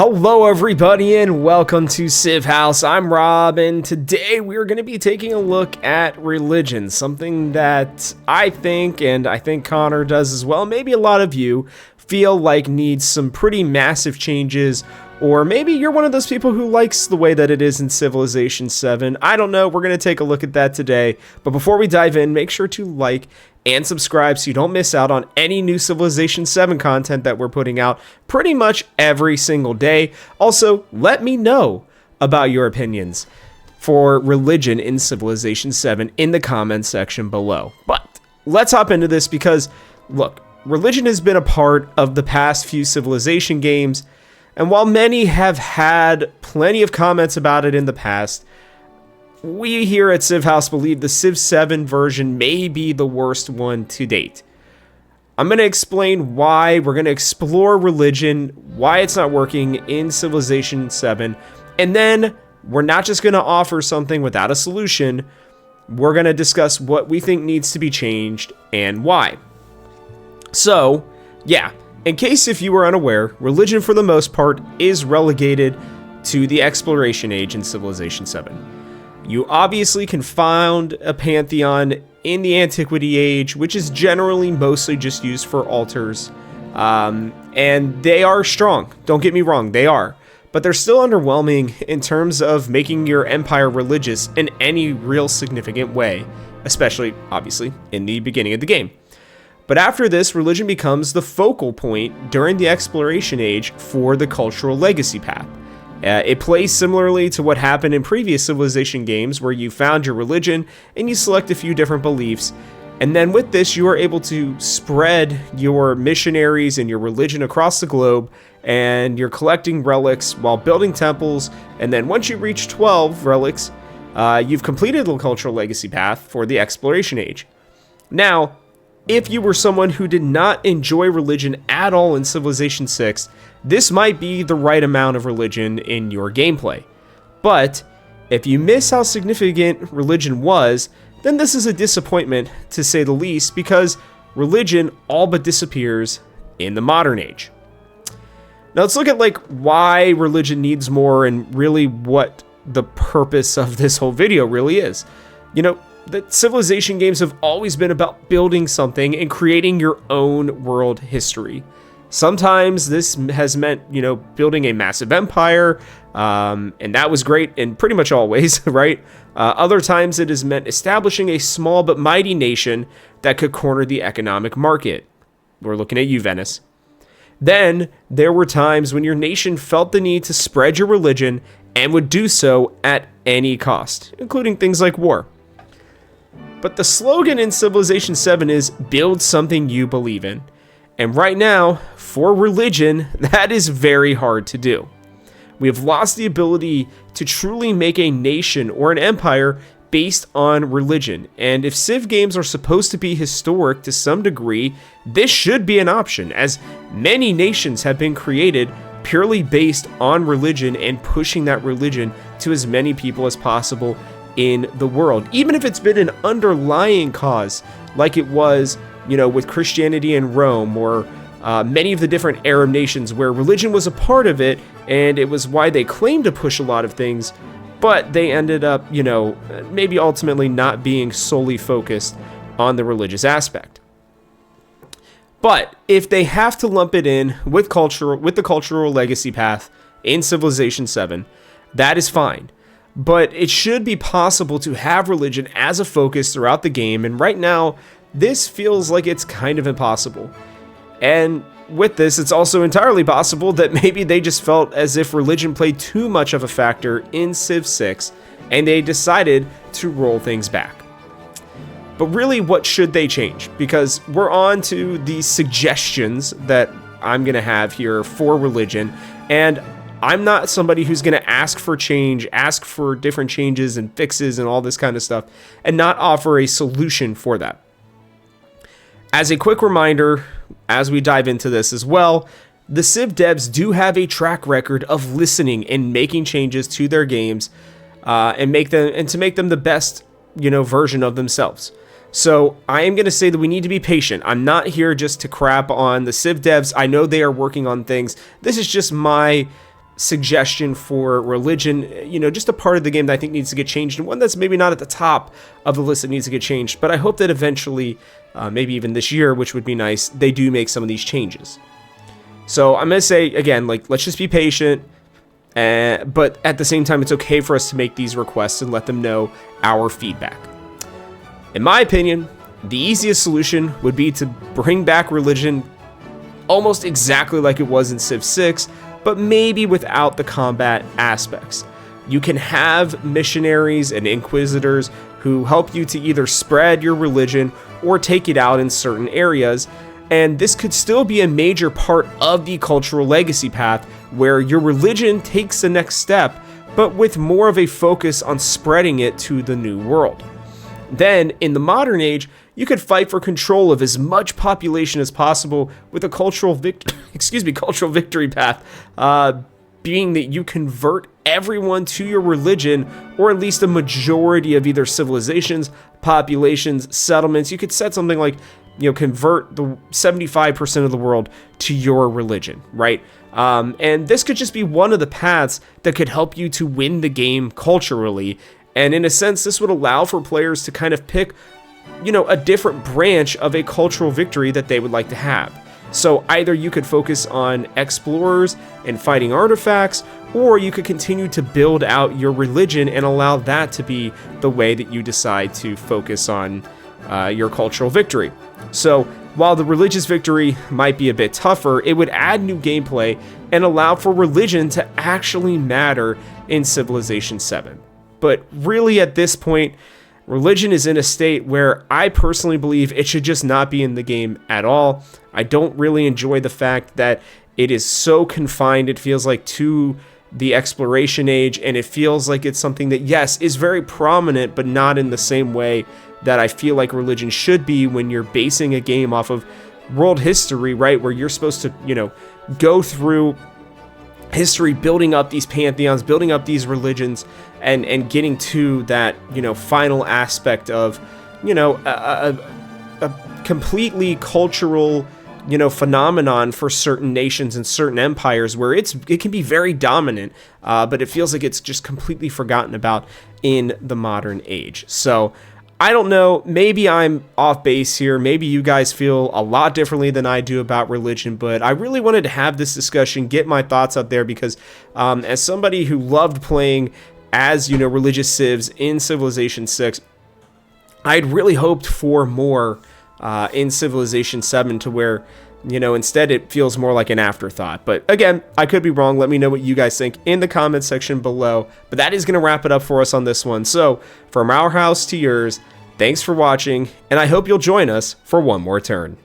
Hello everybody and welcome to Civ House. I'm Rob and today we are going to be taking a look at religion, something that I think, and I think Connor does as well, maybe a lot of you feel like needs some pretty massive changes, or maybe you're one of those people who likes the way that it is in Civilization 7. I don't know, we're going to take a look at that today, but before we dive in, make sure to like and subscribe so you don't miss out on any new Civilization 7 content that we're putting out pretty much every single day. Also, let me know about your opinions for religion in Civilization 7 in the comments section below. But let's hop into this because, look, religion has been a part of the past few Civilization games, and while many have had plenty of comments about it in the past, we here at Civ House believe the Civ 7 version may be the worst one to date. I'm going to explain why, we're going to explore religion, why it's not working in Civilization 7, and then we're not just going to offer something without a solution, we're going to discuss what we think needs to be changed and why. So, yeah, in case if you were unaware, religion for the most part is relegated to the exploration age in Civilization 7. You obviously can found a pantheon in the Antiquity Age, which is generally mostly just used for altars. And they are strong. Don't get me wrong, they are. But they're still underwhelming in terms of making your empire religious in any real significant way, especially, obviously, in the beginning of the game. But after this, religion becomes the focal point during the Exploration Age for the cultural legacy path. It plays similarly to what happened in previous Civilization games where you found your religion and you select a few different beliefs, and then with this you are able to spread your missionaries and your religion across the globe, and you're collecting relics while building temples, and then once you reach 12 relics, you've completed the cultural legacy path for the Exploration Age. Now, if you were someone who did not enjoy religion at all in Civilization 6, this might be the right amount of religion in your gameplay. But if you miss how significant religion was, then this is a disappointment to say the least, because religion all but disappears in the modern age. Now let's look at why religion needs more and really what the purpose of this whole video really is. You know, the Civilization games have always been about building something and creating your own world history. Sometimes this has meant, building a massive empire, and that was great in pretty much all ways, right? Other times it has meant establishing a small but mighty nation that could corner the economic market. We're looking at you, Venice. Then there were times when your nation felt the need to spread your religion and would do so at any cost, including things like war. But the slogan in Civilization 7 is, build something you believe in. And right now, for religion, that is very hard to do. We have lost the ability to truly make a nation or an empire based on religion. And if Civ games are supposed to be historic to some degree, this should be an option, as many nations have been created purely based on religion and pushing that religion to as many people as possible in the world, even if it's been an underlying cause like it was, with Christianity in Rome, or many of the different Arab nations where religion was a part of it, and it was why they claimed to push a lot of things, but they ended up, maybe ultimately not being solely focused on the religious aspect. But if they have to lump it in with the cultural legacy path in Civilization 7, that is fine. But it should be possible to have religion as a focus throughout the game, and right now, this feels like it's kind of impossible. And with this, it's also entirely possible that maybe they just felt as if religion played too much of a factor in Civ 6, and they decided to roll things back. But really, what should they change? Because we're on to the suggestions that I'm going to have here for religion, and I'm not somebody who's going to ask for change, ask for different changes and fixes and all this kind of stuff, and not offer a solution for that. As a quick reminder, as we dive into this as well, the Civ devs do have a track record of listening and making changes to their games, and to make them the best, version of themselves. So I am going to say that we need to be patient. I'm not here just to crap on the Civ devs. I know they are working on things. This is just my suggestion for religion, just a part of the game that I think needs to get changed, and one that's maybe not at the top of the list that needs to get changed, but I hope that eventually, maybe even this year, which would be nice, they do make some of these changes. So I'm going to say, again, let's just be patient, but at the same time, it's okay for us to make these requests and let them know our feedback. In my opinion, the easiest solution would be to bring back religion almost exactly like it was in Civ 6, but maybe without the combat aspects. You can have missionaries and inquisitors who help you to either spread your religion or take it out in certain areas, and this could still be a major part of the cultural legacy path where your religion takes the next step, but with more of a focus on spreading it to the new world. Then, in the modern age, you could fight for control of as much population as possible with a cultural victory path, being that you convert everyone to your religion, or at least a majority of either civilizations, populations, settlements. You could set something like, convert the 75% of the world to your religion, right? And this could just be one of the paths that could help you to win the game culturally. And in a sense, this would allow for players to kind of pick, a different branch of a cultural victory that they would like to have. So either you could focus on explorers and fighting artifacts, or you could continue to build out your religion and allow that to be the way that you decide to focus on your cultural victory. So while the religious victory might be a bit tougher, it would add new gameplay and allow for religion to actually matter in Civilization 7. But really at this point, religion is in a state where I personally believe it should just not be in the game at all. I don't really enjoy the fact that it is so confined, it feels like, to the exploration age, and it feels like it's something that, yes, is very prominent, but not in the same way that I feel like religion should be when you're basing a game off of world history, right? Where you're supposed to, go through history, building up these pantheons, building up these religions, and getting to that, final aspect of, a completely cultural, phenomenon for certain nations and certain empires where it can be very dominant, but it feels like it's just completely forgotten about in the modern age. So I don't know, maybe I'm off base here, maybe you guys feel a lot differently than I do about religion, but I really wanted to have this discussion, get my thoughts out there, because as somebody who loved playing as, religious civs in Civilization 6, I'd really hoped for more in Civilization 7 to where, instead it feels more like an afterthought. But again, I could be wrong. Let me know what you guys think in the comments section below. But that is going to wrap it up for us on this one. So from our house to yours, thanks for watching, and I hope you'll join us for one more turn.